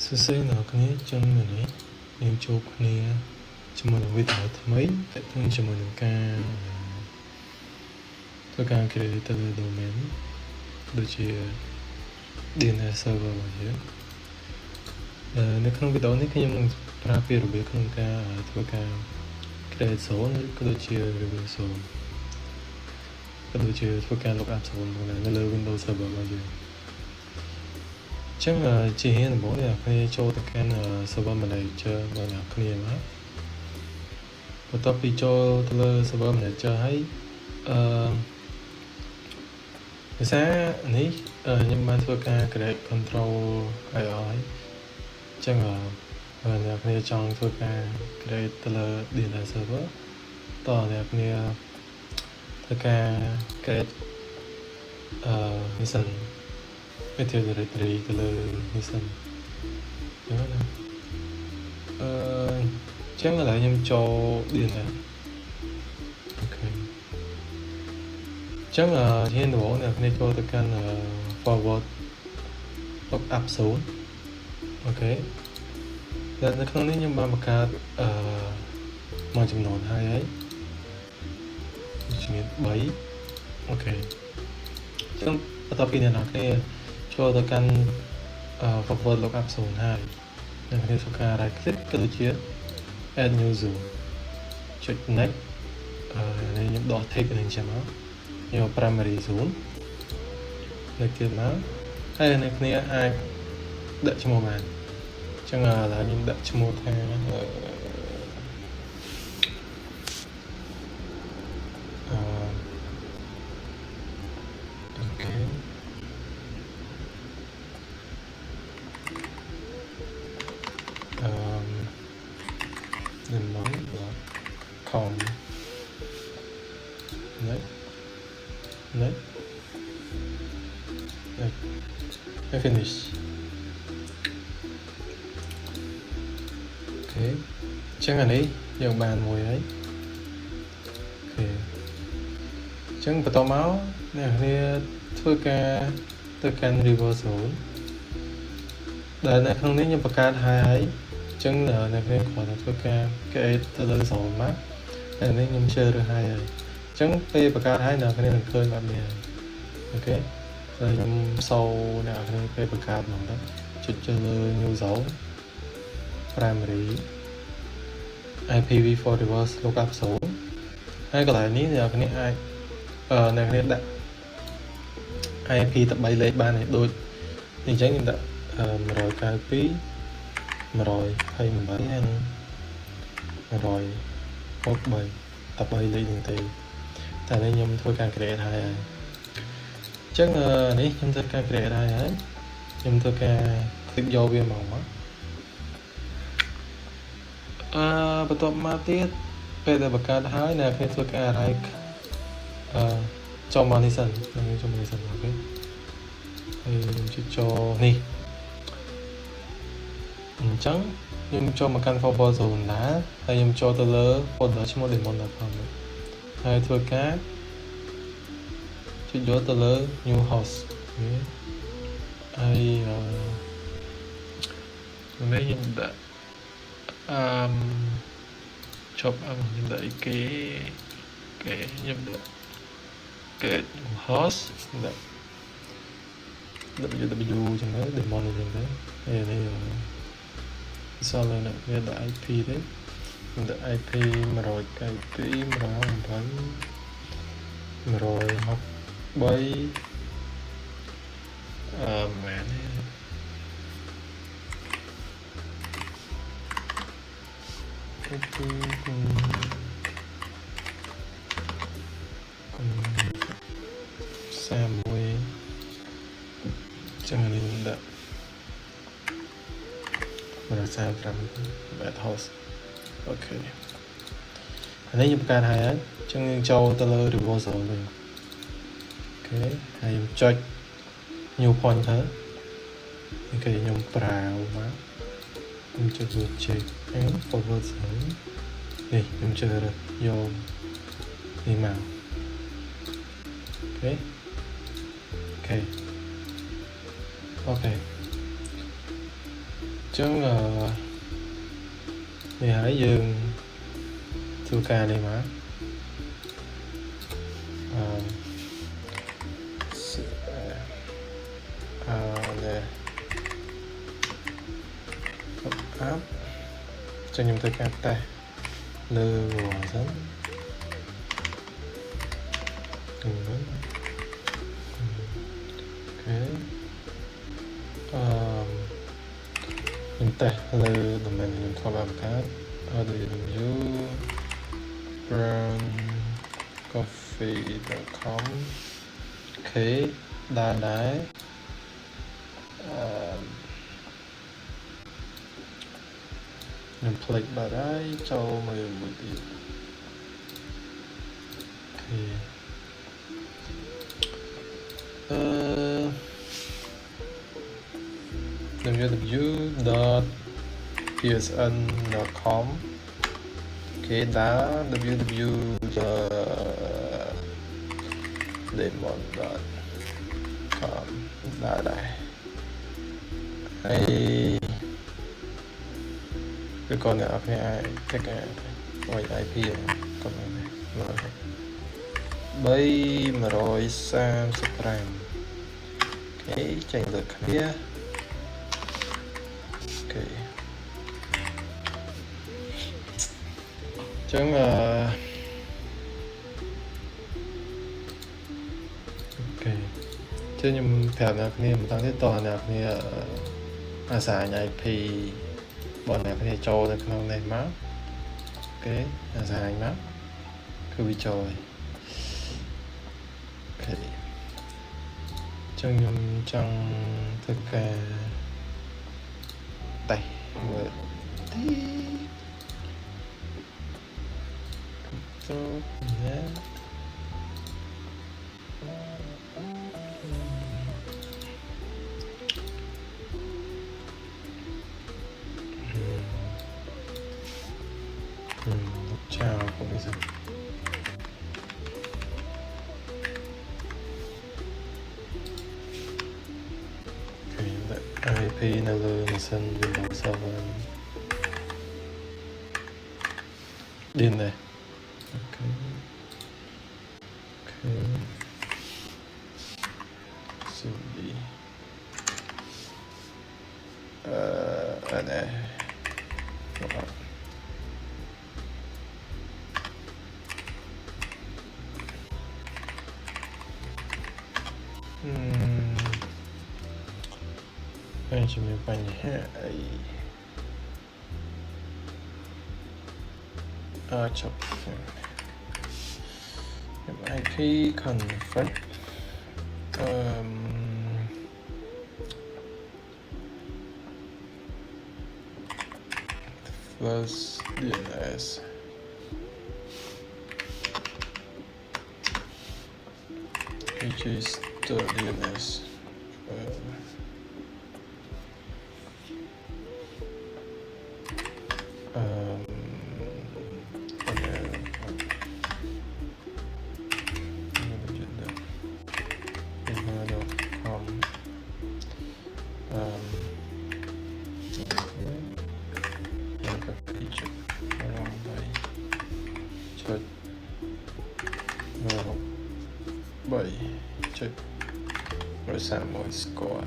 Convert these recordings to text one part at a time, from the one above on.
សរសេរនៅគ្នាចឹងមែនទេយើងជួបគ្នាជាមួយនឹងវីដេអូថ្មីតែខ្ញុំជាមួយនឹងការធ្វើការ create ទៅលើ domain ដូចជា DNS server របស់យើងនៅក្នុងវីដេអូនេះខ្ញុំនឹងប្រើពីរបៀបក្នុងការធ្វើការ create zone ក៏ដូចជា review zone ក៏ដូចជាធ្វើការ lookup zone នៅលើ Windows server របស់យើងចឹងជាហ៊ានដំបូងនេះគ្នាចូលទៅកាន់ server manager របស់អ្នកគ្នាមកបន្ទាប់ពីចូលទៅលើ server manager ហើយភាសានេះខ្ញុំបានធ្វើការ create control ឲ្យចឹងអ្នកគ្នាចង់ធ្វើការ create ទៅលើ DNS server តើអ្នកគ្នាធ្វើការ create listen material directory ទៅលើ listen ចឹងណាចឹងឥឡូវខ្ញុំចូល DNS អូខេចឹងធានដំបូងអ្នកគ្នាចូលទៅកាន់ forward lookup zone អូខេតែនៅក្នុងនេះខ្ញុំបានបង្កើតមួយចំនួនហើយជំនាញ3អូខេចឹងបន្ទាប់ពីអ្នកនរគ្នាចូលទៅកាន់ forward lookup zone ហើយអ្នកគ្នាធ្វើការ right click ក៏ដូចជា add new zone ចុច next នេះខ្ញុំដក tick នេះចាំមកយក primary zone នៅទៀតមកហើយអ្នកគ្នាអាចដាក់ឈ្មោះបានចឹងឥឡូវខ្ញុំដាក់ឈ្មោះថាអូខេlemon.com next finish អូខេចឹងអានេះយើងបានមួយហើយអូខេចឹងបន្តមកអ្នកគ្នាធ្វើការទៅកាន់ reverse zone ដែលនៅក្នុងនេះខ្ញុំបង្កើតហើយចឹងអ្នកគ្នាគ្រាន់តែធ្វើការ create ទៅលើ zone មកតែនេះខ្ញុំជឿរើសហើយចឹងពេលបង្កើតហើយអ្នកគ្នានឹងឃើញបែបនេះអូខេហើយខ្ញុំសូអ្នកគ្នាពេលបង្កើតមកទៅចុចទៅលើ new zone primary IPv4 reverse lookup zone ហើយកន្លែងនេះអ្នកគ្នាអាចអ្នកគ្នាដាក់ IP ទៅ3លេខបានហើយដូចនេះអញ្ចឹងខ្ញុំដាក់192.128 ហើយ163 13លេខនេះទេតែនេះខ្ញុំធ្វើការ create ហើយអញ្ចឹងនេះខ្ញុំធ្វើការ create ហើយខ្ញុំធ្វើការ click យកវាមកបន្ទាប់មកទៀតពេលដែលបង្កើតហើយអ្នកគ្នាធ្វើការ right ចូលមកនេះសិនខ្ញុំចូលមកនេះសិនអូខេហើយខ្ញុំជិះចូលនេះអញ្ចឹងខ្ញុំចូលមកកាន់ forward zone ដែរហើយខ្ញុំចូលទៅលើ folder ឈ្មោះ lemon.com ហើយធ្វើការចុចយកទៅលើ new host ហើយនេះខ្ញុំដាក់chop ខ្ញុំដាក់អីគេខ្ញុំដាក់get host ដាក់ www ចឹងទៅ lemon ចឹងទៅហើយនេះសល់នៅវាដាក់ IP ទេខ្ញុំដាក់ IP 192.168.163មែនទេ31ចឹងនេះដាក់135 bad host អូខេអានេះខ្ញុំបង្កើតហើយចឹងយើងចូលទៅលើ reverse zone វិញអូខេហើយខ្ញុំចុច new pointer អូខេខ្ញុំប្រើមកខ្ញុំចុចលើ check and forward zone នេះខ្ញុំជឿរើសយកនេះមកអូខេ Chẳng thì hãy dừng thư ca đi mà nè áp cho nhầm thư ca ta lơ hòa dẫn Inte lơ de men tar vem här hade ju browncoffee.com ok đa đáy mình click vào đấy cho mọi người một tí www.psn.com ok đá www.lemon.com đá đây hay cái con này API tất cả ngoài IP rồi con này rồi bây mà rồi sam subscribe cái chạy được kia ok chẳng ok chứ nhưng theo này kia mình tăng tiếp toàn này kia xài nhà IP bọn này có thể cho được không này máu ok là dài máu cứ bị trôi ok trong tất cả tay vừa tốt nhé chào các bạn. IP Nether Mason Windows Server điền này ok xử lý ở đây anh chỉ mình bánh hệ chụp IP config plus DNS which is the DNS rồi sang một score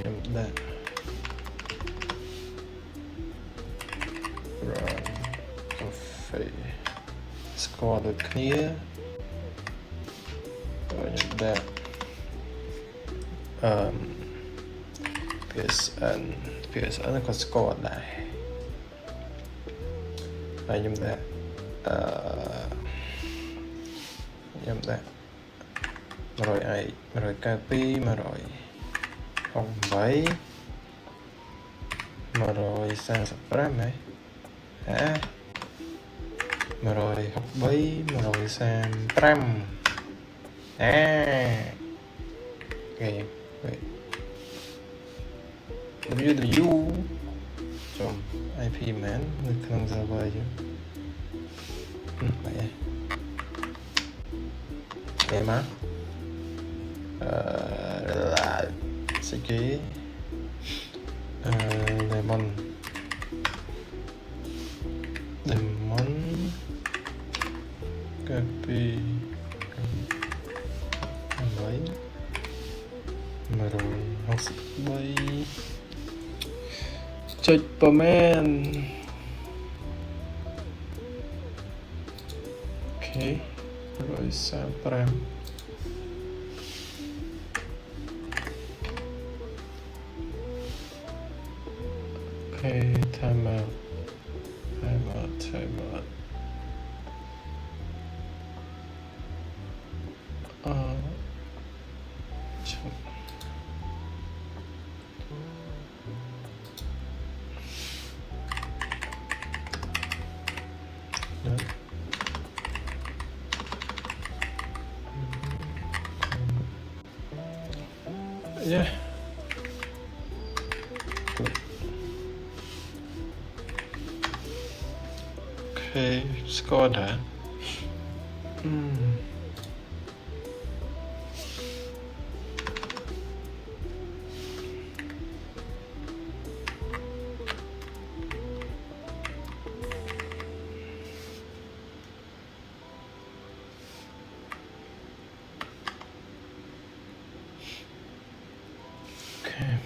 nhầm đây run coffee score được clear rồi nhầm đây PSN có score đây rồi nhầm đây mà rồi ai mà rồi copy mà rồi không bảy mà rồi sang subscribe này mà rồi học bảy mà rồi sang pram ok www chọn IP man được không server chứ vậy em á sẽ ký lemon copy mấy mà rồi học bay chơi perman ok rồi sao pram ok time out chậm. Đấy. Yeah. Okay, score đã. Okay.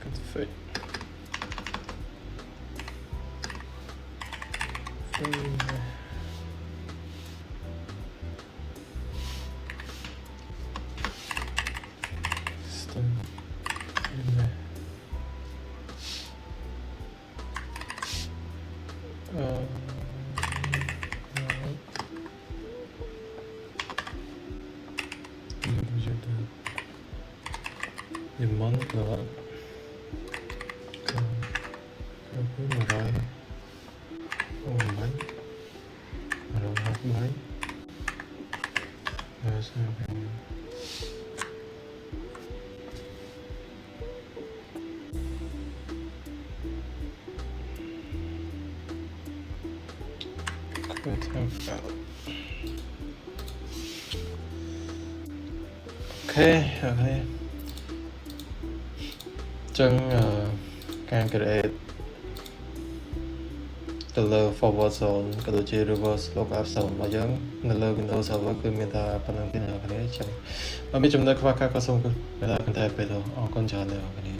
Config. System. Lemon rồi cứ mà rồi mấy mà rồi học mấy rồi sao quit out ok chân càng create từលើ forward zone ក៏ដូចជា reverse lookup zone របស់យើងនៅលើ Windows Server គឺមានតែប៉ុណ្្នឹងទេអ្នកនរគ្នាចឹងបើមានចំណុចខ្វះខាតក៏សូមគឺតែពេលអរគុណច្រើនអ្នកនរគ្នា